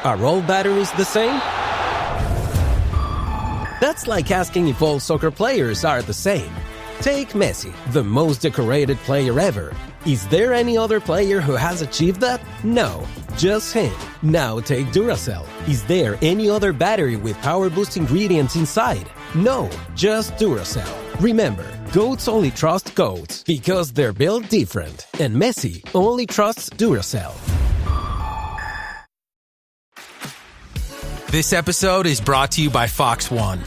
Are all batteries the same? That's like asking if all soccer players are the same. Take Messi, the most decorated player ever. Is there any other player who has achieved that? No, just him. Now take Duracell. Is there any other battery with power boost ingredients inside? No, just Duracell. Remember, goats only trust goats because they're built different. And Messi only trusts Duracell. This episode is brought to you by Fox One.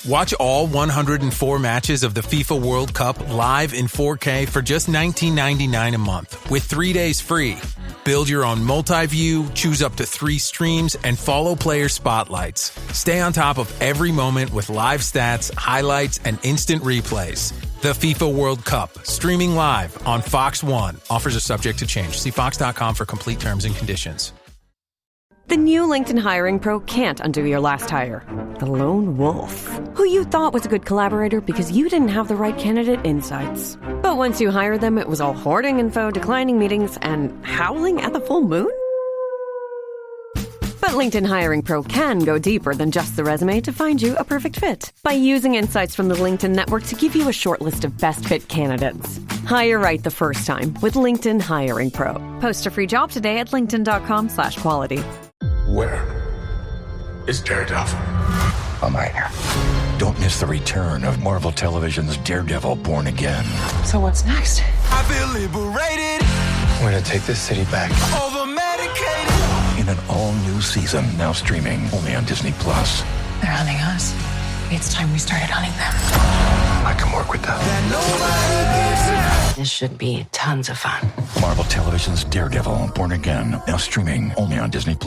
Watch all 104 matches of the FIFA World Cup live in 4K for just $19.99 a month with 3 days free. Build your own multi-view, choose up to 3 streams, and follow player spotlights. Stay on top of every moment with live stats, highlights, and instant replays. The FIFA World Cup, streaming live on Fox One. Offers are subject to change. See fox.com for complete terms and conditions. The new LinkedIn Hiring Pro can't undo your last hire. The lone wolf, who you thought was a good collaborator because you didn't have the right candidate insights. But once you hired them, it was all hoarding info, declining meetings, and howling at the full moon? But LinkedIn Hiring Pro can go deeper than just the resume to find you a perfect fit. By using insights from the LinkedIn network to give you a short list of best fit candidates. Hire right the first time with LinkedIn Hiring Pro. Post a free job today at linkedin.com/quality. Where is Daredevil? I'm right here. Don't miss the return of Marvel Television's Daredevil Born Again. So what's next? I feel liberated. We're gonna take this city back. Over-medicated. In an all-new season, now streaming only on Disney+. They're hunting us. It's time we started hunting them. I can work with that. This should be tons of fun. Marvel Television's Daredevil Born Again, now streaming only on Disney+.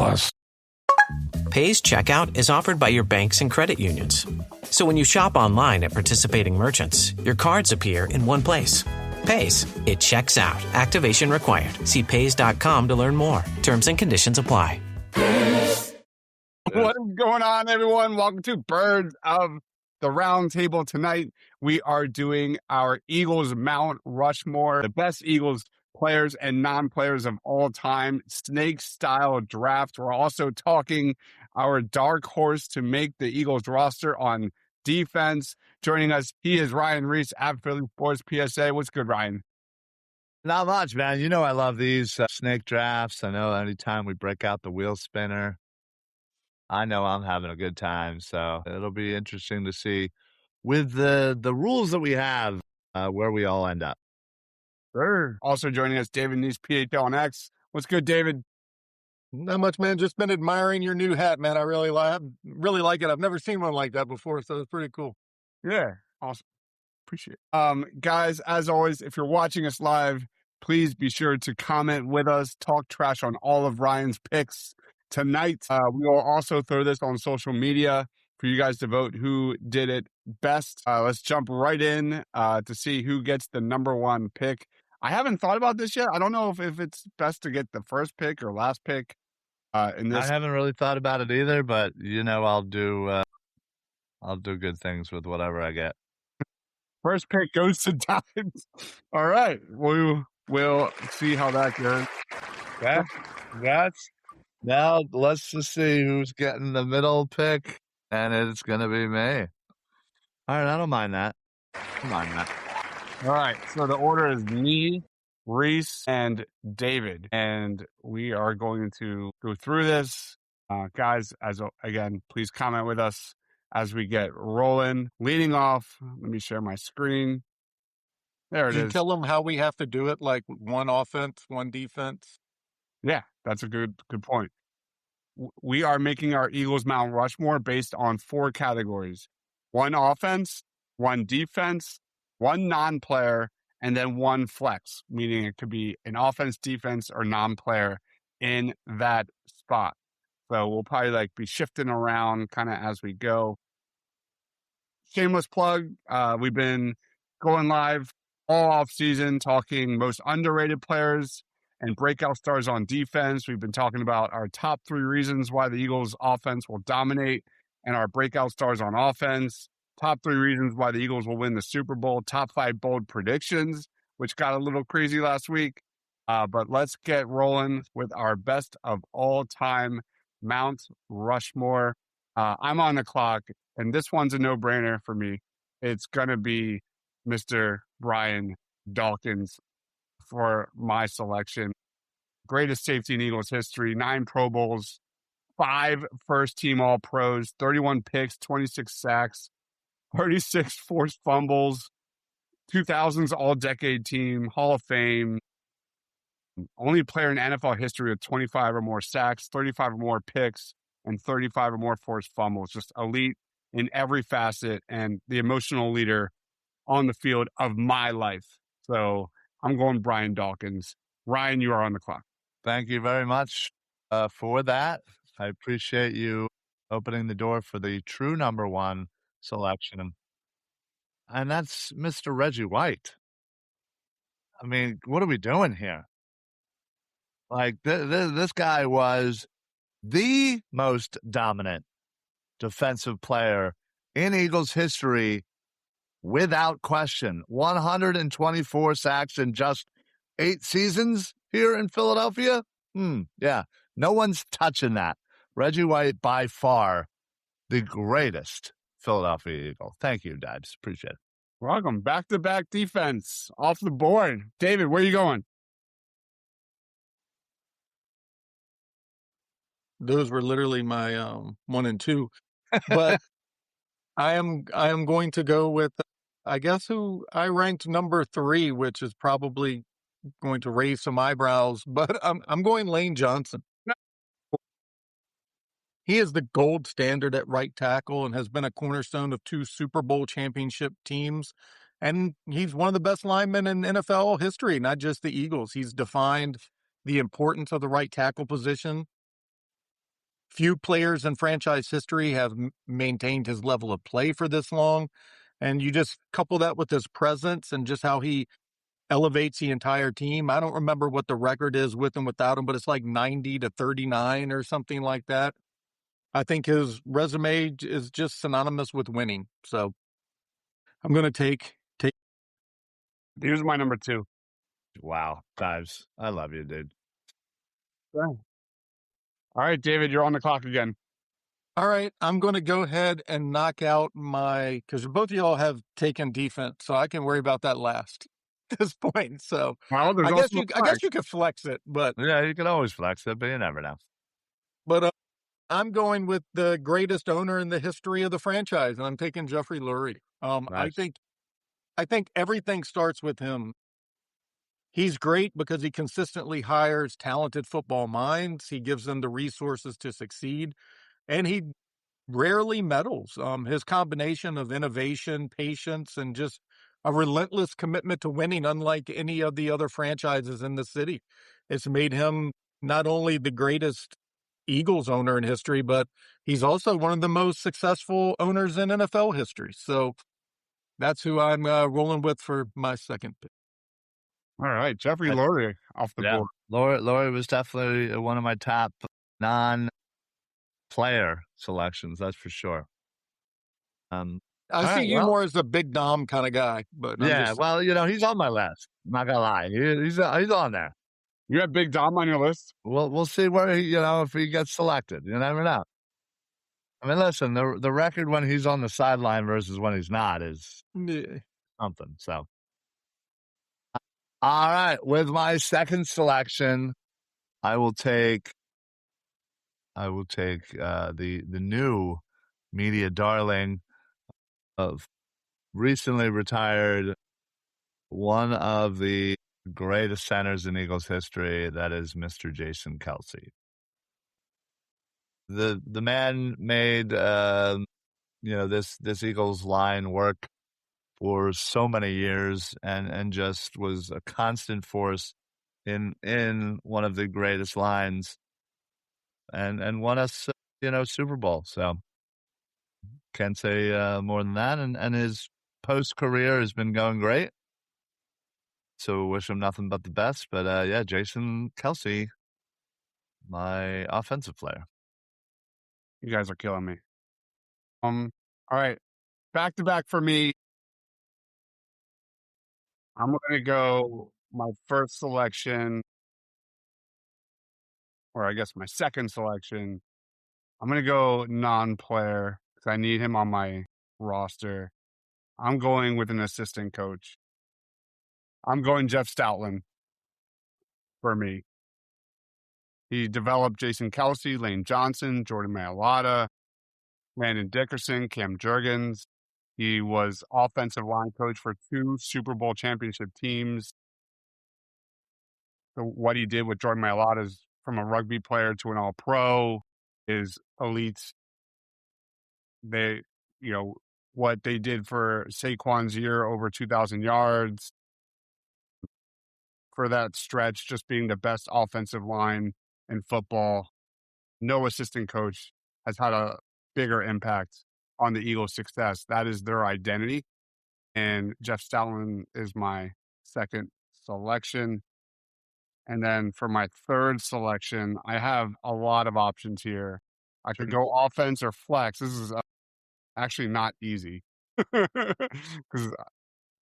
Pay's checkout is offered by your banks and credit unions. So when you shop online at participating merchants, your cards appear in one place. Pay's. It checks out. Activation required. See Pays.com to learn more. Terms and conditions apply. What is going on, everyone? Welcome to Birds of the Round Table. Tonight, we are doing our Eagles Mount Rushmore, the best Eagles players and non-players of all time, snake-style draft. We're also talking our dark horse to make the Eagles roster on defense. Joining us, he is Ryan Reese at Philly Sports PSA. What's good, Ryan? Not much, man. You know I love these snake drafts. I know anytime we break out the wheel spinner, I know I'm having a good time. So it'll be interesting to see with the rules that we have where we all end up. Sure. Also joining us, David Neese, PHL on X. What's good, David? Not much, man. Just been admiring your new hat, man. I really like it. I've never seen one like that before, so it's pretty cool. Yeah, awesome. Appreciate it. Guys, as always, if you're watching us live, please be sure to comment with us, talk trash on all of Ryan's picks tonight. We will also throw this on social media for you guys to vote who did it best. Let's jump right in to see who gets the number one pick. I haven't thought about this yet. I don't know if it's best to get the first pick or last pick. In this, I haven't really thought about it either, but you know I'll do good things with whatever I get. First pick goes to Deibs. All right, we'll see how that goes. That's now. Let's just see who's getting the middle pick, and it's gonna be me. All right, I don't mind that. All right, so the order is me, Reese, and David, and we are going to go through this. Guys, again, please comment with us as we get rolling. Leading off, let me share my screen. There it is. Can you tell them how we have to do it, like one offense, one defense? Yeah, that's a good point. We are making our Eagles Mount Rushmore based on 4 categories: 1 offense, 1 defense, 1 non-player, and then 1 flex, meaning it could be an offense, defense, or non-player in that spot. So we'll probably be shifting around kind of as we go. Shameless plug. We've been going live all off season talking most underrated players and breakout stars on defense. We've been talking about our top 3 reasons why the Eagles offense will dominate and our breakout stars on offense. Top 3 reasons why the Eagles will win the Super Bowl. Top 5 bold predictions, which got a little crazy last week. But let's get rolling with our best of all time Mount Rushmore. I'm on the clock, and this one's a no-brainer for me. It's going to be Mr. Brian Dawkins for my selection. Greatest safety in Eagles history, 9 Pro Bowls, 5 first-team All-Pros, 31 picks, 26 sacks, 36 forced fumbles, 2000s All-Decade Team, Hall of Fame, only player in NFL history with 25 or more sacks, 35 or more picks, and 35 or more forced fumbles. Just elite in every facet and the emotional leader on the field of my life. So I'm going Brian Dawkins. Ryan, you are on the clock. Thank you very much for that. I appreciate you opening the door for the true number one selection. And that's Mr. Reggie White. I mean, what are we doing here? Like, this guy was the most dominant defensive player in Eagles history without question. 124 sacks in just 8 seasons here in Philadelphia. Yeah, no one's touching that. Reggie White, by far, the greatest Philadelphia Eagle. Thank you, Deibs. Appreciate it. Welcome. Back-to-back defense off the board. David, where are you going? Those were literally my 1 and 2. But I am going to go with, I guess, who I ranked number 3, which is probably going to raise some eyebrows, but I'm going Lane Johnson. He is the gold standard at right tackle and has been a cornerstone of 2 Super Bowl championship teams. And he's one of the best linemen in NFL history, not just the Eagles. He's defined the importance of the right tackle position. Few players in franchise history have maintained his level of play for this long. And you just couple that with his presence and just how he elevates the entire team. I don't remember what the record is with and without him, but it's like 90-39 or something like that. I think his resume is just synonymous with winning. So I'm going to take. Here's my number 2. Wow, Deibs, I love you, dude. Yeah. All right, David, you're on the clock again. All right, I'm going to go ahead and knock out because both of y'all have taken defense, so I can worry about that last at this point. So well, I guess you could flex it, but yeah, you can always flex it, but you never know. But I'm going with the greatest owner in the history of the franchise, and I'm taking Jeffrey Lurie. Nice. I think everything starts with him. He's great because he consistently hires talented football minds. He gives them the resources to succeed, and he rarely meddles. His combination of innovation, patience, and just a relentless commitment to winning, unlike any of the other franchises in the city, it's made him not only the greatest Eagles owner in history, but he's also one of the most successful owners in NFL history. So that's who I'm rolling with for my second pick. All right, Jeffrey Lurie off the board. Lurie was definitely one of my top non-player selections, that's for sure. I see you more as a big Dom kind of guy, but well, he's on my list. I'm not gonna lie, he's on there. You have Big Dom on your list? We'll see where if he gets selected. You never know. I mean, listen, the record when he's on the sideline versus when he's not is something. So, all right, with my second selection, I will take the new media darling of recently retired, one of the greatest centers in Eagles history. That is Mr. Jason Kelce. The man made this Eagles line work for so many years and just was a constant force in one of the greatest lines and won us Super Bowl. So can't say more than that. And his post career has been going great. So wish him nothing but the best. But Jason Kelce, my offensive player. You guys are killing me. All right, back to back for me. I'm going to go my first selection, or I guess my second selection, I'm going to go non-player because I need him on my roster. I'm going with an assistant coach. I'm going Jeff Stoutland for me. He developed Jason Kelsey, Lane Johnson, Jordan Mailata, Landon Dickerson, Cam Jurgens. He was offensive line coach for 2 Super Bowl championship teams. So what he did with Jordan Mailata is from a rugby player to an all-pro is elite. They, what they did for Saquon's year, over 2,000 yards. For that stretch, just being the best offensive line in football. No assistant coach has had a bigger impact on the Eagles' success. That is their identity. And Jeff Stoutland is my second selection. And then for my third selection, I have a lot of options here. I could go offense or flex. This is actually not easy because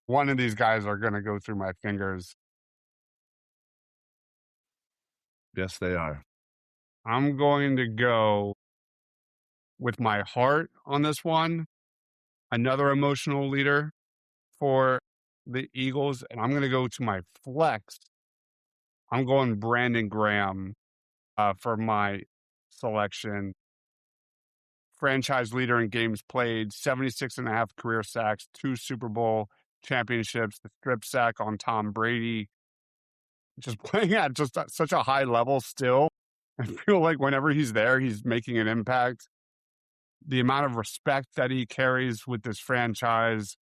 one of these guys are going to go through my fingers. Yes, they are. I'm going to go with my heart on this one. Another emotional leader for the Eagles, and I'm going to go to my flex. I'm going Brandon Graham for my selection. Franchise leader in games played, 76.5 career sacks, 2 Super Bowl championships, the strip sack on Tom Brady. Just playing at such a high level still. I feel like whenever he's there, he's making an impact. The amount of respect that he carries with this franchise.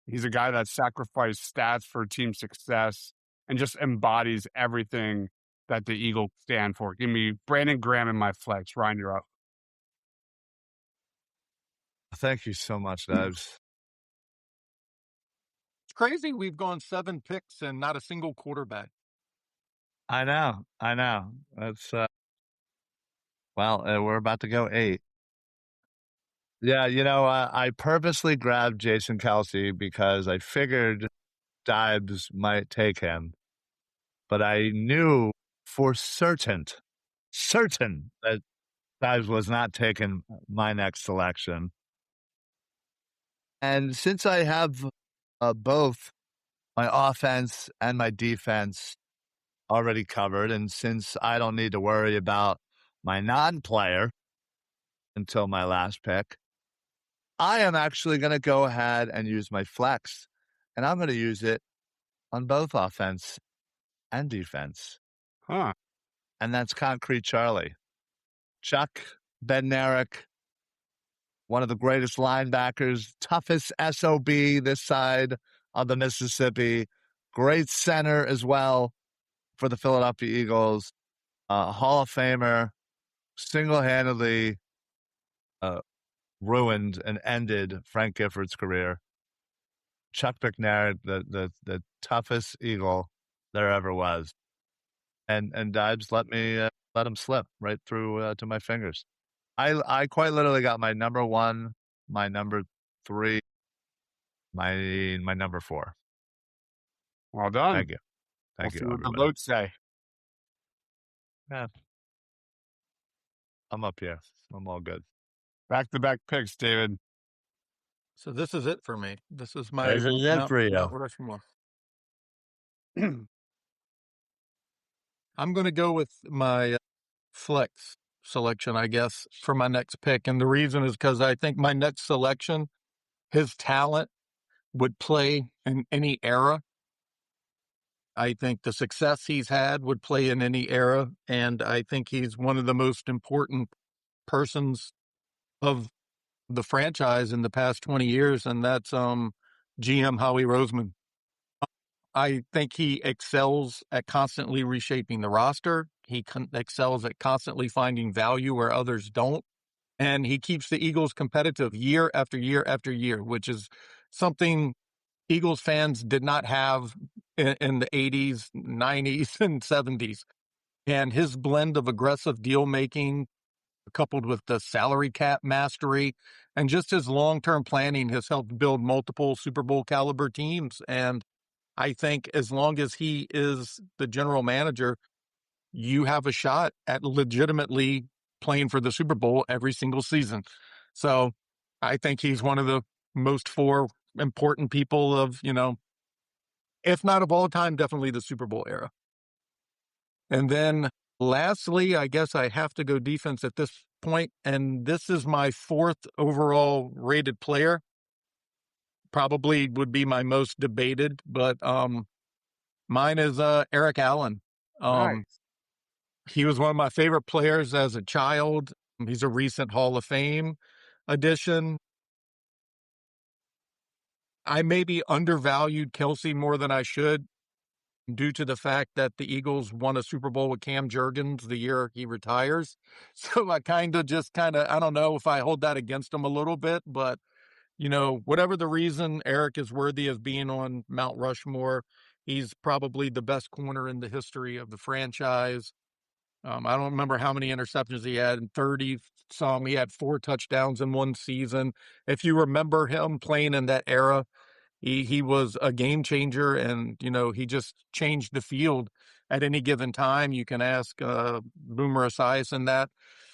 He's a guy that sacrificed stats for team success and just embodies everything that the Eagles stand for. Give me Brandon Graham in my flex. Ryan, you're up. Thank you so much, Deibs. It's crazy we've gone 7 picks and not a single quarterback. I know. That's, we're about to go 8. Yeah, I purposely grabbed Jason Kelsey because I figured Deibs might take him, but I knew for certain that Deibs was not taking my next selection. And since I have both my offense and my defense already covered, and since I don't need to worry about my non-player until my last pick, I am actually going to go ahead and use my flex, and I'm going to use it on both offense and defense. Huh. And that's Concrete Charlie. Chuck Bednarik, one of the greatest linebackers, toughest SOB this side of the Mississippi, great center as well for the Philadelphia Eagles, Hall of Famer, single-handedly ruined and ended Frank Gifford's career. Chuck Bednarik, the toughest Eagle there ever was. And Deibs let him slip right through to my fingers. I quite literally got my number 1, my number 3, my number 4. Well done. Thank you. Thank you. See what the Everybody. votes say. Yeah. I'm up here. I'm all good. Back-to-back picks, David. So this is it for me. This is my This is it for you. Mount Rushmore. I'm going to go with my flex selection, I guess, for my next pick. And the reason is because I think my next selection, his talent would play in any era. I think the success he's had would play in any era. And I think he's one of the most important persons of the franchise in the past 20 years. And that's GM Howie Roseman. I think he excels at constantly reshaping the roster. He excels at constantly finding value where others don't. And he keeps the Eagles competitive year after year after year, which is something Eagles fans did not have in the 80s, 90s, and 70s. And his blend of aggressive deal making, coupled with the salary cap mastery, and just his long-term planning has helped build multiple Super Bowl caliber teams. And I think as long as he is the general manager, you have a shot at legitimately playing for the Super Bowl every single season. So I think he's one of the most four important people of, if not of all time, definitely the Super Bowl era. And then lastly, I guess I have to go defense at this point, and this is my fourth overall rated player. Probably would be my most debated, but mine is Eric Allen. Nice. He was one of my favorite players as a child. He's a recent Hall of Fame addition. I maybe undervalued Kelsey more than I should due to the fact that the Eagles won a Super Bowl with Cam Jurgens the year he retires. So I I don't know if I hold that against him a little bit, but whatever the reason, Eric is worthy of being on Mount Rushmore. He's probably the best corner in the history of the franchise. I don't remember how many interceptions he had, 30 some. He had 4 touchdowns in one season. If you remember him playing in that era, he was a game changer, and he just changed the field at any given time. You can ask Boomer Esiason that.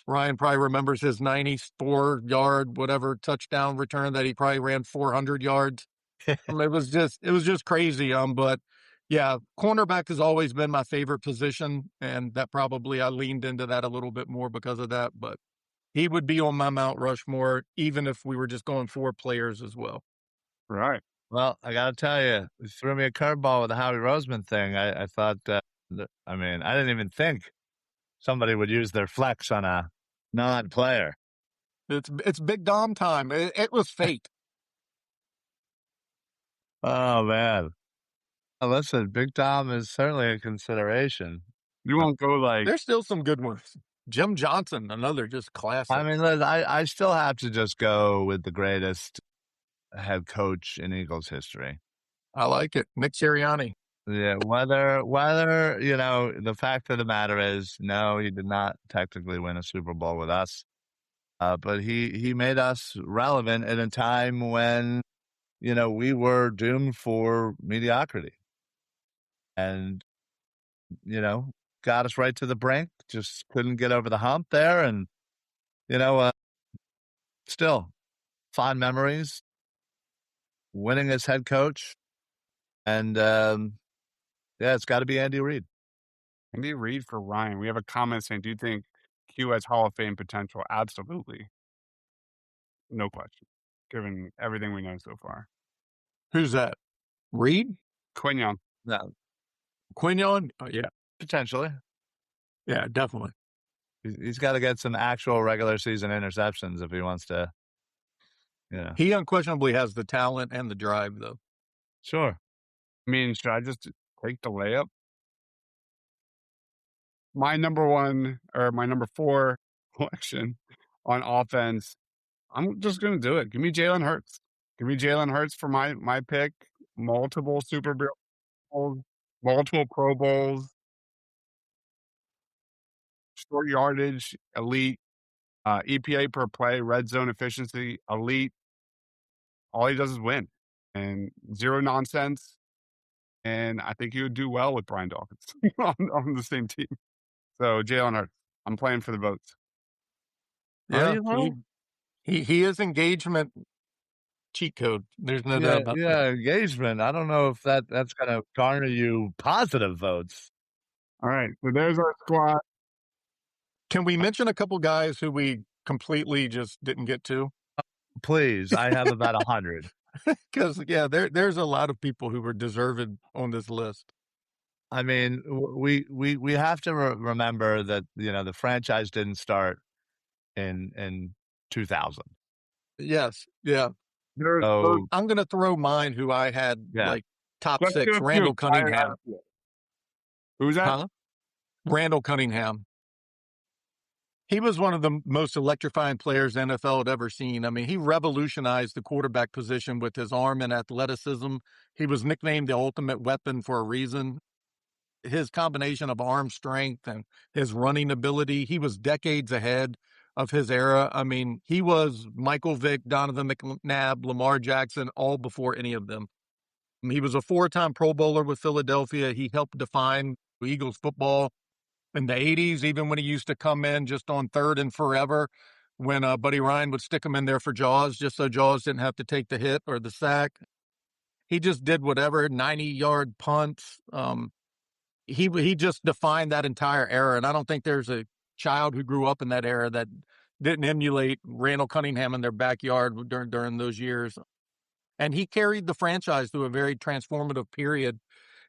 Ryan probably remembers his 94-yard whatever touchdown return that he probably ran 400 yards. It was just crazy. But yeah, cornerback has always been my favorite position, and that probably I leaned into that a little bit more because of that. But he would be on my Mount Rushmore, even if we were just going 4 players as well. Right. Well, I got to tell you threw me a curveball with the Howie Roseman thing. I thought, I didn't even think somebody would use their flex on a non-player. It's Big Dom time. It was fate. Oh, man. Listen, Big Dom is certainly a consideration. You won't go like. There's still some good ones. Jim Johnson, another just classic. Listen, I still have to just go with the greatest head coach in Eagles history. I like it. Nick Sirianni. Yeah, whether the fact of the matter is, no, he did not technically win a Super Bowl with us, but he made us relevant at a time when we were doomed for mediocrity, and got us right to the brink. Just couldn't get over the hump there, and still fond memories. Winning as head coach, and it's got to be Andy Reid. Andy Reid for Ryan. We have a comment saying, do you think Q has Hall of Fame potential? Absolutely. No question, given everything we know so far. Who's that? Reid? Quignon. No. Quignon? Oh, yeah. Potentially. Yeah, definitely. He's got to get some actual regular season interceptions if he wants to. He unquestionably has the talent and the drive, though. Sure. Should I just take the layup? My number 4 selection on offense, I'm just going to do it. Give me Jalen Hurts. Give me Jalen Hurts for my pick. Multiple Super Bowls, multiple Pro Bowls, short yardage, elite, EPA per play, red zone efficiency, elite. All he does is win, and zero nonsense. And I think he would do well with Brian Dawkins on the same team. So Jalen Hurts, I'm playing for the votes. Yeah, he is engagement cheat code. There's no doubt about that. Yeah, engagement. I don't know if that's going to garner you positive votes. All right, so there's our squad. Can we mention a couple guys who we completely just didn't get to? Please, I have about 100. Because there's a lot of people who were deserved on this list. We have to remember that the franchise didn't start in 2000. Yes, yeah. So, I'm going to throw mine, who I had top Let's 6. Randall Cunningham. Who's that? Huh? Randall Cunningham. He was one of the most electrifying players the NFL had ever seen. He revolutionized the quarterback position with his arm and athleticism. He was nicknamed the ultimate weapon for a reason. His combination of arm strength and his running ability, he was decades ahead of his era. He was Michael Vick, Donovan McNabb, Lamar Jackson, all before any of them. He was a 4-time Pro Bowler with Philadelphia. He helped define Eagles football. in the 80s, even when he used to come in just on third and forever, when Buddy Ryan would stick him in there for Jaws, just so Jaws didn't have to take the hit or the sack. He just did whatever, 90-yard punts. He just defined that entire era, and I don't think there's a child who grew up in that era that didn't emulate Randall Cunningham in their backyard during those years. And he carried the franchise through a very transformative period,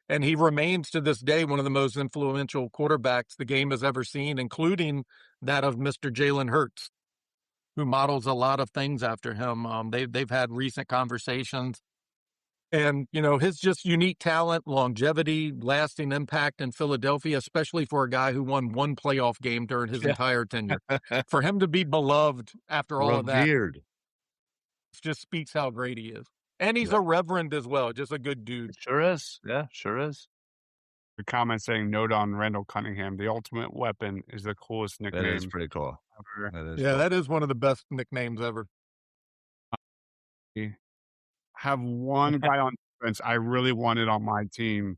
and he remains to this day one of the most influential quarterbacks the game has ever seen, including that of Mr. Jalen Hurts, who models a lot of things after him. They've had recent conversations. And, his just unique talent, longevity, lasting impact in Philadelphia, especially for a guy who won one playoff game during his entire tenure. For him to be beloved after all of that, just speaks how great he is. And he's a reverend as well, just a good dude. Sure is. Yeah, sure is. The comment saying, note on Randall Cunningham, the ultimate weapon is the coolest nickname. That is pretty cool. That is one of the best nicknames ever. Have one guy on defense I really wanted on my team.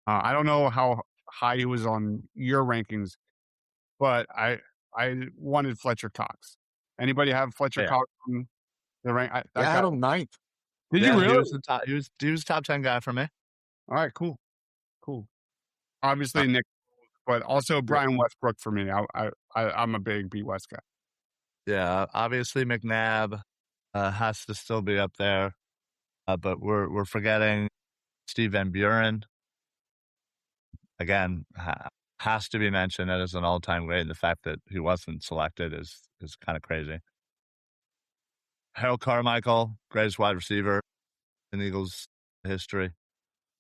I don't know how high he was on your rankings, but I wanted Fletcher Cox. Anybody have Fletcher Cox on the rank? I had him 9th. Did you really? He was top 10 guy for me. All right, cool. Obviously Nick, but also Brian Westbrook for me. I'm a big B West guy. Yeah, obviously McNabb has to still be up there. But we're forgetting Steve Van Buren. Again, has to be mentioned as an all-time great. The fact that he wasn't selected is kind of crazy. Harold Carmichael, greatest wide receiver in Eagles history.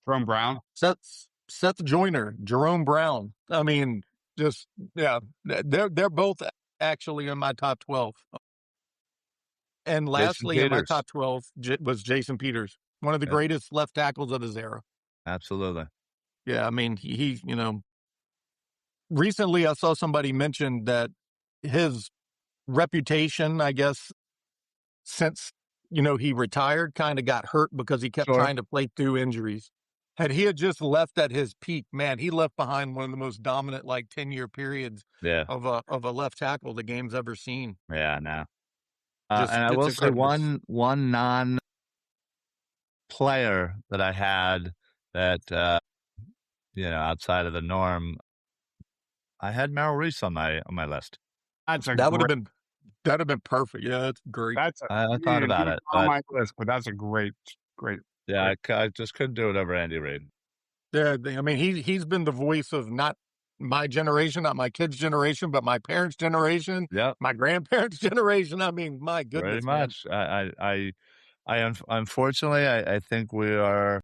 Jerome Brown. Seth Joyner, Jerome Brown. I mean, they're both actually in my top 12. And lastly, in my top 12 was Jason Peters, one of the greatest left tackles of his era. Absolutely. Yeah, I mean, he recently I saw somebody mention that his reputation, I guess, since, he retired, kind of got hurt because he kept trying to play through injuries. Had he just left at his peak, man, he left behind one of the most dominant, 10-year periods of a left tackle the game's ever seen. Yeah, no. And I will say one non-player that I had that, outside of the norm, I had Merrill Reese on my list. That would have been perfect. Yeah, that's great. I thought about it. On my list, but that's a great. Yeah, I just couldn't do it over Andy Reid. Yeah, I mean, he's been the voice of not my generation, not my kids' generation, but my parents' generation, my grandparents' generation. I mean, my goodness. Very much. I unfortunately, I think we are,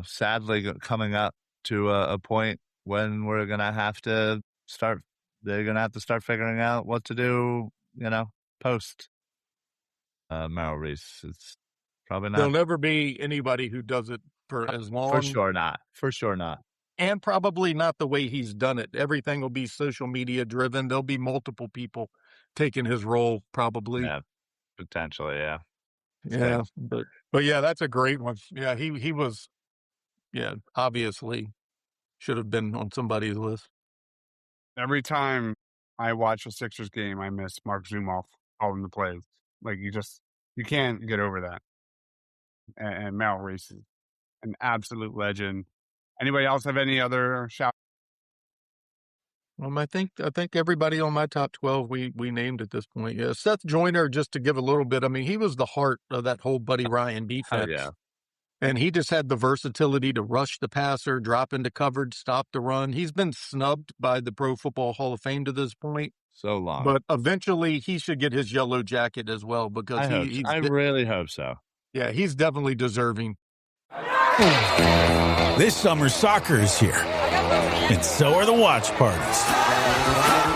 sadly coming up to a point when we're going to have to start, they're going to have to start figuring out what to do, post Merrill Reese. It's probably not. There'll never be anybody who does it for as long. For sure not. And probably not the way he's done it. Everything will be social media driven. There'll be multiple people taking his role, probably. Yeah, potentially, yeah. Yeah, but yeah, that's a great one. Yeah, he was, obviously should have been on somebody's list. Every time I watch a Sixers game, I miss Mark Zumoff calling the plays. You can't get over that. And Merrill Reese is an absolute legend. Anybody else have any other shout? I think everybody on my top 12 we named at this point. Yeah, Seth Joyner, just to give a little bit. I mean, he was the heart of that whole Buddy Ryan defense. Yeah. And he just had the versatility to rush the passer, drop into coverage, stop the run. He's been snubbed by the Pro Football Hall of Fame to this point. So long. But eventually he should get his yellow jacket as well because I really hope so. Yeah, he's definitely deserving. This summer, soccer is here, and so are the watch parties.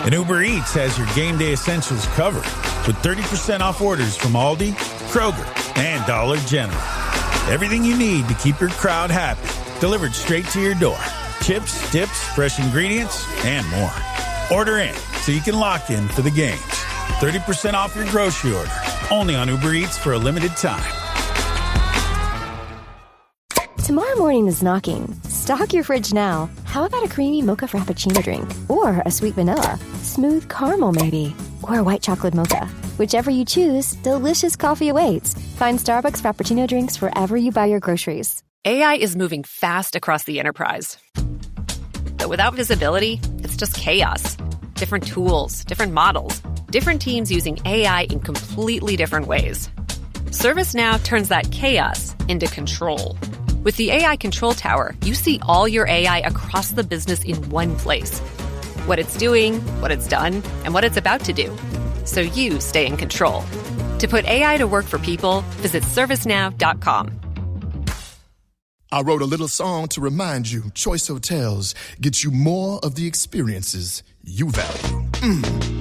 And Uber Eats has your game day essentials covered with 30% off orders from Aldi, Kroger, and Dollar General. Everything you need to keep your crowd happy, delivered straight to your door. Chips, dips, fresh ingredients, and more. Order in so you can lock in for the games. 30% off your grocery order, only on Uber Eats for a limited time. Tomorrow morning is knocking. Stock your fridge now. How about a creamy mocha frappuccino drink? Or a sweet vanilla? Smooth caramel, maybe? Or a white chocolate mocha? Whichever you choose, delicious coffee awaits. Find Starbucks Frappuccino drinks wherever you buy your groceries. AI is moving fast across the enterprise. But without visibility, it's just chaos. Different tools, different models, different teams using AI in completely different ways. ServiceNow turns that chaos into control. With the AI Control Tower, you see all your AI across the business in one place. What it's doing, what it's done, and what it's about to do. So you stay in control. To put AI to work for people, visit servicenow.com. I wrote a little song to remind you, Choice Hotels get you more of the experiences you value.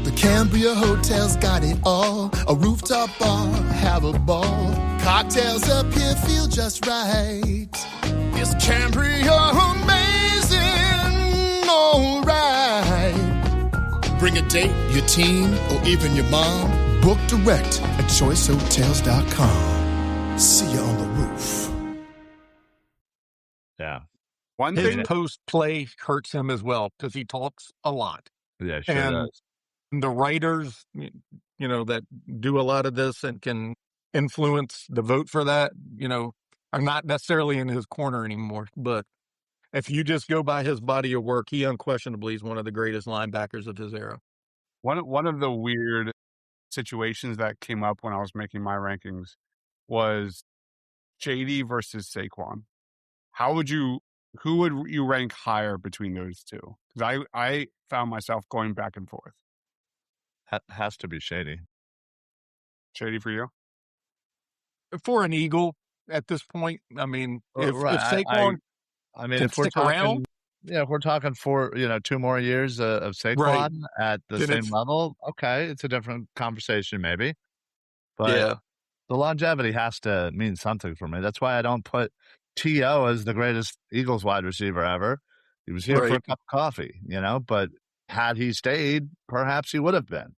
The Cambria Hotel's got it all. A rooftop bar, have a ball. Cocktails up here feel just right. Is Cambria amazing? All right. Bring a date, your teen, or even your mom. Book direct at choicehotels.com. See you on the roof. Yeah. His post-play hurts him as well because he talks a lot. Yeah, sure and does. The writers, that do a lot of this and can influence the vote for that, are not necessarily in his corner anymore. But if you just go by his body of work, he unquestionably is one of the greatest linebackers of his era. One of the weird situations that came up when I was making my rankings was Shady versus Saquon. Who would you rank higher between those two? Because I found myself going back and forth. Has to be Shady. Shady for you? For an Eagle at this point, I mean, if Saquon if we're stick talking, around, if we're talking for 2 more years of Saquon at the then same level, okay, it's a different conversation maybe. But the longevity has to mean something for me. That's why I don't put T.O. as the greatest Eagles wide receiver ever. He was here for a cup of coffee, but had he stayed, perhaps he would have been.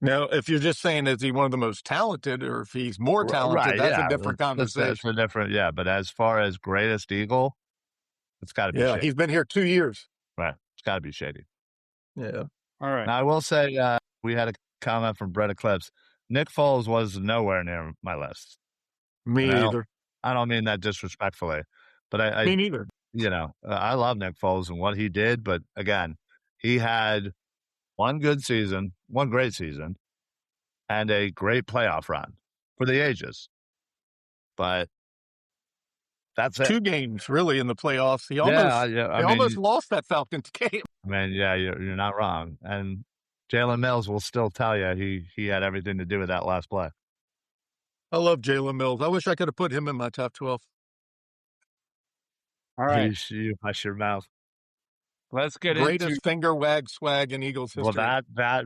Now, if you're just saying, is he one of the most talented or if he's more talented, that's a different conversation. That's a different, but as far as greatest Eagle, it's got to be Shady. He's been here 2 years. Right. It's got to be Shady. Yeah. All right. Now, I will say we had a comment from Brett Eclipse. Nick Foles was nowhere near my list. Me either. I don't mean that disrespectfully, but I me neither. I love Nick Foles and what he did, but again, he had one great season, and a great playoff run for the ages. But that's it. 2 games really in the playoffs. He almost lost that Falcons game. I mean, you're not wrong. And Jalen Mills will still tell you he had everything to do with that last play. I love Jalen Mills. I wish I could have put him in my top 12. All right. You hush your mouth. Let's get greatest finger wag swag in Eagles history. Well, that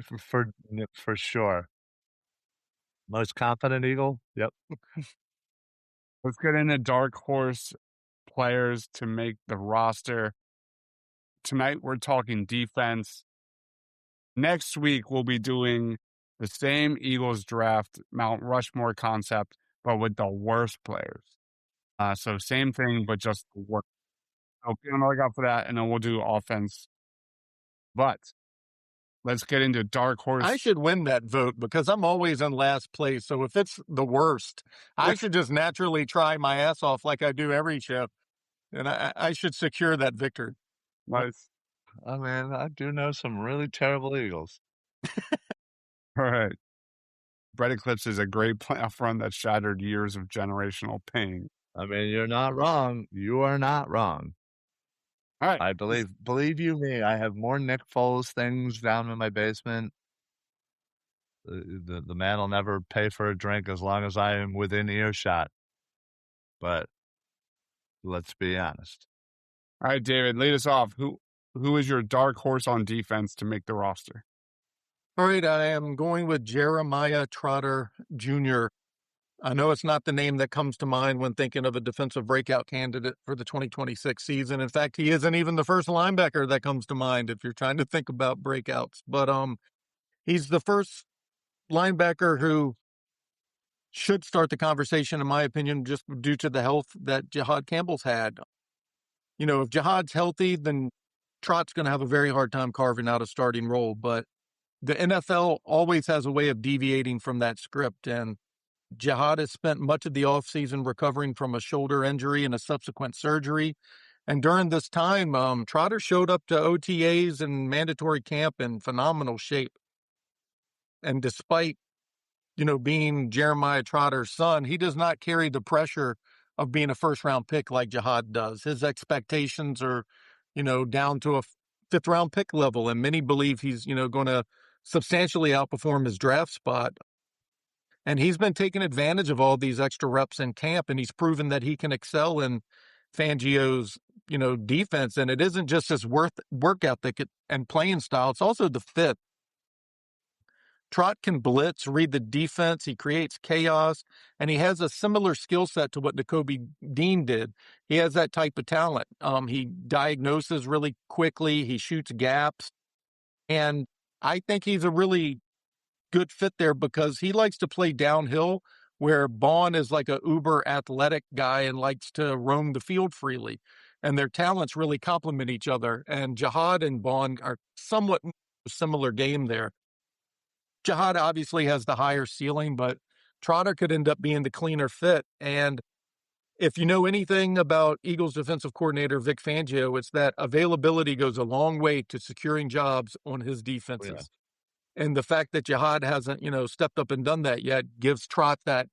for sure. Most confident Eagle. Yep. Let's get into dark horse players to make the roster. Tonight we're talking defense. Next week we'll be doing the same Eagles draft Mount Rushmore concept, but with the worst players. So same thing, but just the worst. So be on the lookout for that, and then we'll do offense. But let's get into dark horse. I should win that vote because I'm always in last place. So if it's the worst, I should just naturally try my ass off like I do every show, and I should secure that victory. Nice. I mean, I do know some really terrible Eagles. All right. Brett Eclipse is a great playoff run that shattered years of generational pain. I mean, you're not wrong. You are not wrong. All right. I believe you me, I have more Nick Foles things down in my basement. The man will never pay for a drink as long as I am within earshot. But let's be honest. All right, David, lead us off. Who is your dark horse on defense to make the roster? All right, I am going with Jeremiah Trotter Jr. I know it's not the name that comes to mind when thinking of a defensive breakout candidate for the 2026 season. In fact, he isn't even the first linebacker that comes to mind if you're trying to think about breakouts. But he's the first linebacker who should start the conversation, in my opinion, just due to the health that Jihad Campbell's had. if Jihad's healthy, then Trott's going to have a very hard time carving out a starting role. But the NFL always has a way of deviating from that script. And Jihad has spent much of the offseason recovering from a shoulder injury and a subsequent surgery. And during this time, Trotter showed up to OTAs and mandatory camp in phenomenal shape. And despite, being Jeremiah Trotter's son, he does not carry the pressure of being a first-round pick like Jihad does. His expectations are, down to a fifth-round pick level, and many believe he's, going to substantially outperform his draft spot. And he's been taking advantage of all these extra reps in camp, and he's proven that he can excel in Fangio's, defense. And it isn't just his work ethic and playing style, it's also the fit. Trot can blitz, read the defense, he creates chaos, and he has a similar skill set to what Nakobe Dean did. He has that type of talent. He diagnoses really quickly, he shoots gaps, and I think he's a really good fit there because he likes to play downhill, where Bond is like a uber athletic guy and likes to roam the field freely. And their talents really complement each other. And Jihad and Bond are somewhat similar game there. Jihad obviously has the higher ceiling, but Trotter could end up being the cleaner fit. And if you know anything about Eagles defensive coordinator Vic Fangio, it's that availability goes a long way to securing jobs on his defenses. Oh, yeah. And the fact that Jihad hasn't, stepped up and done that yet gives Trot that,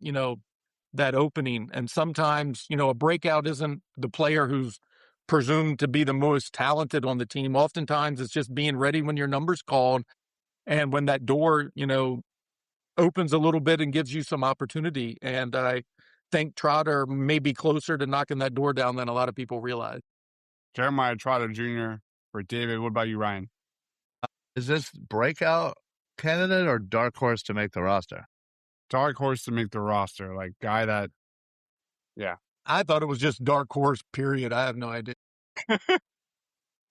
that opening. And sometimes, a breakout isn't the player who's presumed to be the most talented on the team. Oftentimes it's just being ready when your number's called. And when that door, opens a little bit and gives you some opportunity. And I think Trotter may be closer to knocking that door down than a lot of people realize. Jeremiah Trotter Jr. for David. What about you, Ryan? Is this breakout candidate or dark horse to make the roster? Dark horse to make the roster. Like guy that, yeah. I thought it was just dark horse, period. I have no idea.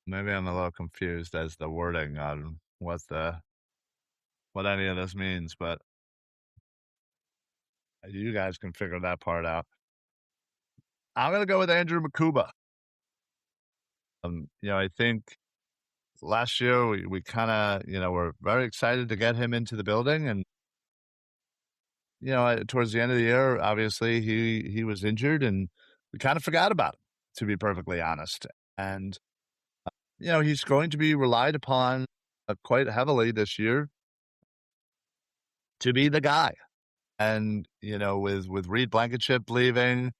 Maybe I'm a little confused as the wording on what any of this means, but you guys can figure that part out. I'm going to go with Andrew Makuba. I think last year we kind of, were very excited to get him into the building. And, towards the end of the year, obviously he was injured and we kind of forgot about him, to be perfectly honest. And, he's going to be relied upon quite heavily this year to be the guy. And, with Reed Blankenship leaving,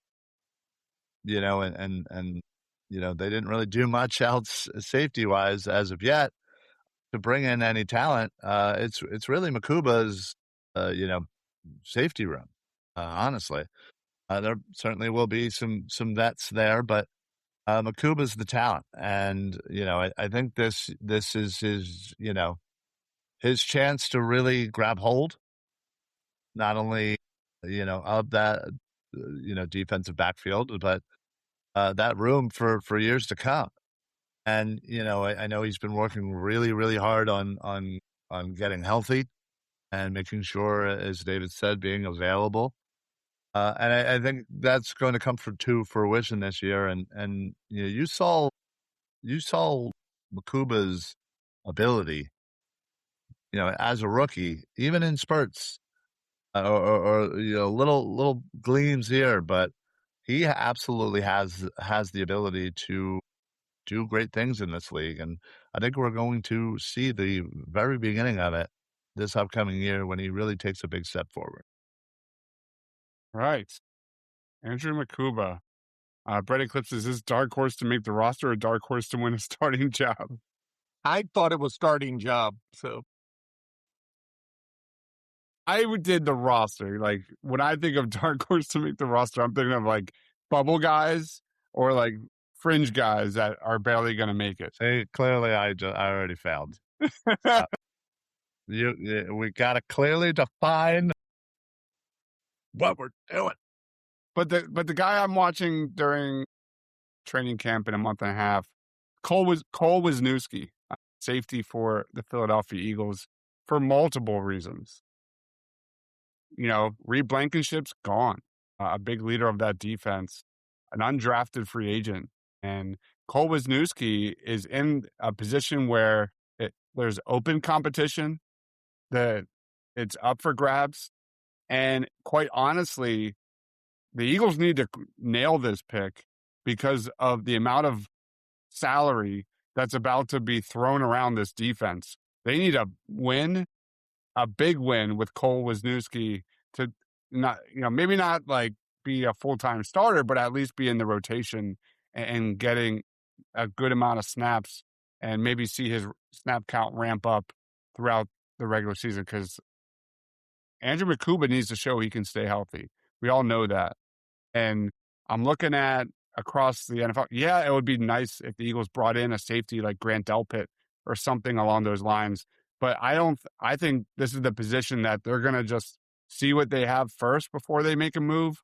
and they didn't really do much else safety wise as of yet to bring in any talent. It's really Makuba's, safety room. Honestly, there certainly will be some vets there, but Makuba's the talent. And, I think this is his, his chance to really grab hold, not only, of that, defensive backfield, but that room for years to come. And, I know he's been working really, really hard on getting healthy and making sure, as David said, being available. And I think that's going to come to fruition this year. And you saw Makuba's ability, as a rookie, even in spurts, or little gleams here, but he absolutely has the ability to do great things in this league. And I think we're going to see the very beginning of it this upcoming year when he really takes a big step forward. Right. Andrew Makuba. Brett Eclipse, is this dark horse to make the roster or dark horse to win a starting job? I thought it was starting job, so. I did the roster. Like, when I think of dark horse to make the roster, I'm thinking of, like, bubble guys or, like, fringe guys that are barely going to make it. See, clearly I already failed. We got to clearly define what we're doing. But the guy I'm watching during training camp in a month and a half, Cole Wisniewski, safety for the Philadelphia Eagles, for multiple reasons. Reed Blankenship's gone, a big leader of that defense, an undrafted free agent, and Cole Wisniewski is in a position where there's open competition, that it's up for grabs. And quite honestly, the Eagles need to nail this pick because of the amount of salary that's about to be thrown around this defense. They need a win, a big win with Cole Wisniewski to not, maybe not like be a full-time starter, but at least be in the rotation and getting a good amount of snaps and maybe see his snap count ramp up throughout the regular season, because Andrew McCuba needs to show he can stay healthy. We all know that. And I'm looking at across the NFL. Yeah, it would be nice if the Eagles brought in a safety like Grant Delpit or something along those lines. But I think this is the position that they're going to just see what they have first before they make a move.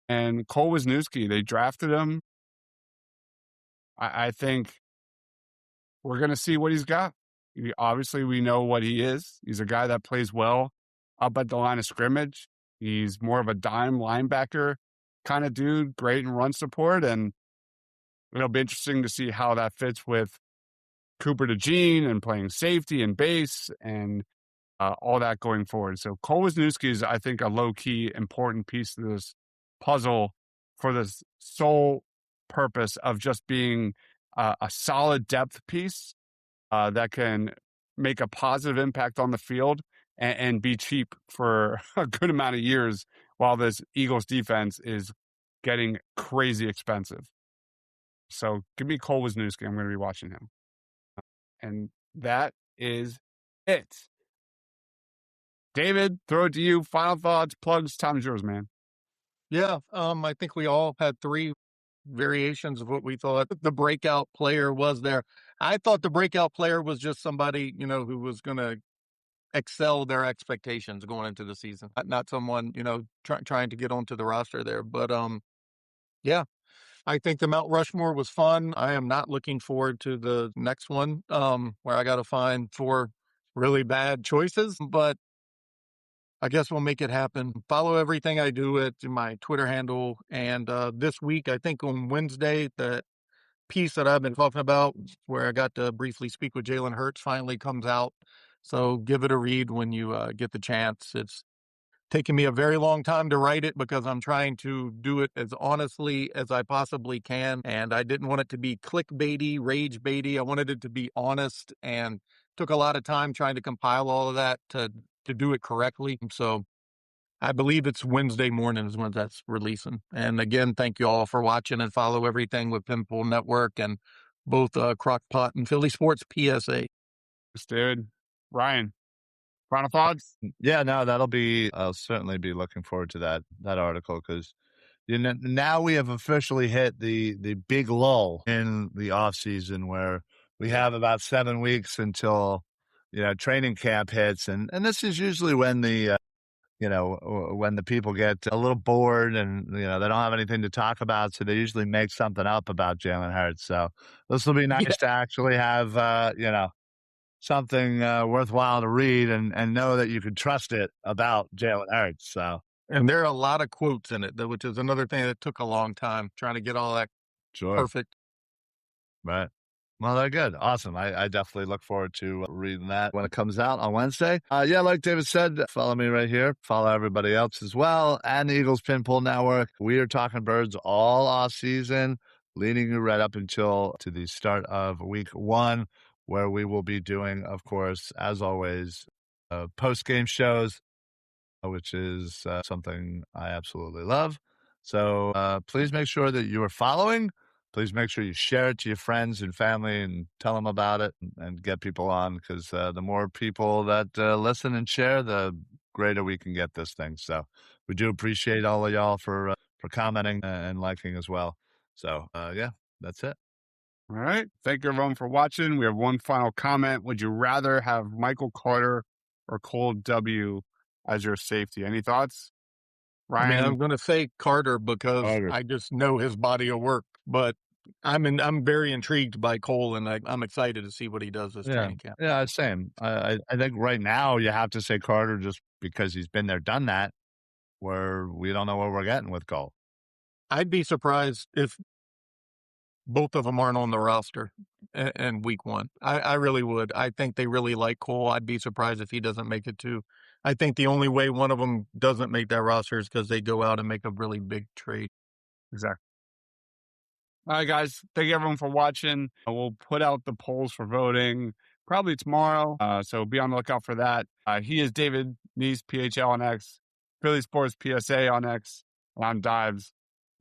And Cole Wisniewski, they drafted him. I think we're going to see what he's got. Obviously, we know what he is. He's a guy that plays well up at the line of scrimmage. He's more of a dime linebacker kind of dude, great in run support. And it'll be interesting to see how that fits with Cooper DeJean and playing safety and base and all that going forward. So Cole Wisniewski is, I think, a low-key important piece of this puzzle for the sole purpose of just being a solid depth piece that can make a positive impact on the field and be cheap for a good amount of years while this Eagles defense is getting crazy expensive. So give me Cole Wisniewski. I'm going to be watching him. And that is it. David, throw it to you. Final thoughts, plugs, time's yours, man. Yeah, I think we all had 3 variations of what we thought the breakout player was there. I thought the breakout player was just somebody, who was going to excel their expectations going into the season. Not someone, trying to get onto the roster there. But yeah, I think the Mount Rushmore was fun. I am not looking forward to the next one, where I got to find 4 really bad choices, but I guess we'll make it happen. Follow everything I do at my Twitter handle. And this week, I think on Wednesday, the piece that I've been talking about, where I got to briefly speak with Jalen Hurts, finally comes out. So give it a read when you get the chance. It's taken me a very long time to write it because I'm trying to do it as honestly as I possibly can. And I didn't want it to be clickbaity, rage baity. I wanted it to be honest, and took a lot of time trying to compile all of that to do it correctly. So I believe it's Wednesday morning is when that's releasing. And again, thank you all for watching, and follow everything with Pinpool Network and both Crockpot and Philly Sports PSA. Dude, Ryan, final thoughts? Yeah, no, I'll certainly be looking forward to that article, because now we have officially hit the big lull in the off season, where we have about 7 weeks until training camp hits, and this is usually when the when the people get a little bored and they don't have anything to talk about, so they usually make something up about Jalen Hurts. So this will be nice to actually have something worthwhile to read and know that you can trust it about Jalen Hurts. So, and there are a lot of quotes in it, which is another thing that took a long time trying to get all that perfect. Right. Well, they're good. Awesome. I definitely look forward to reading that when it comes out on Wednesday. Yeah, like David said, follow me right here. Follow everybody else as well, and the Eagles Pinpool Network. We are talking birds all off season, leading you right up until to the start of week 1, where we will be doing, of course, as always, post-game shows, which is something I absolutely love. So please make sure that you are following. Please make sure you share it to your friends and family and tell them about it and get people on, because the more people that listen and share, the greater we can get this thing. So we do appreciate all of y'all for commenting and liking as well. So, yeah, that's it. All right. Thank you, everyone, for watching. We have one final comment. Would you rather have Michael Carter or Cole W as your safety? Any thoughts? Ryan? I mean, I'm going to say Carter because I just know his body of work, but I'm very intrigued by Cole, and I'm excited to see what he does this training camp. Yeah, same. I think right now you have to say Carter just because he's been there, done that, where we don't know what we're getting with Cole. I'd be surprised if both of them aren't on the roster in week 1. I really would. I think they really like Cole. I'd be surprised if he doesn't make it too. I think the only way one of them doesn't make that roster is because they go out and make a really big trade. Exactly. All right, guys. Thank you, everyone, for watching. We'll put out the polls for voting probably tomorrow, so be on the lookout for that. He is David Neese, PHL on X, Philly Sports PSA on X, and I'm Deibs,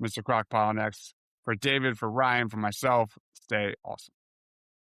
Mr. Crockpot on X. For David, for Ryan, for myself, stay awesome.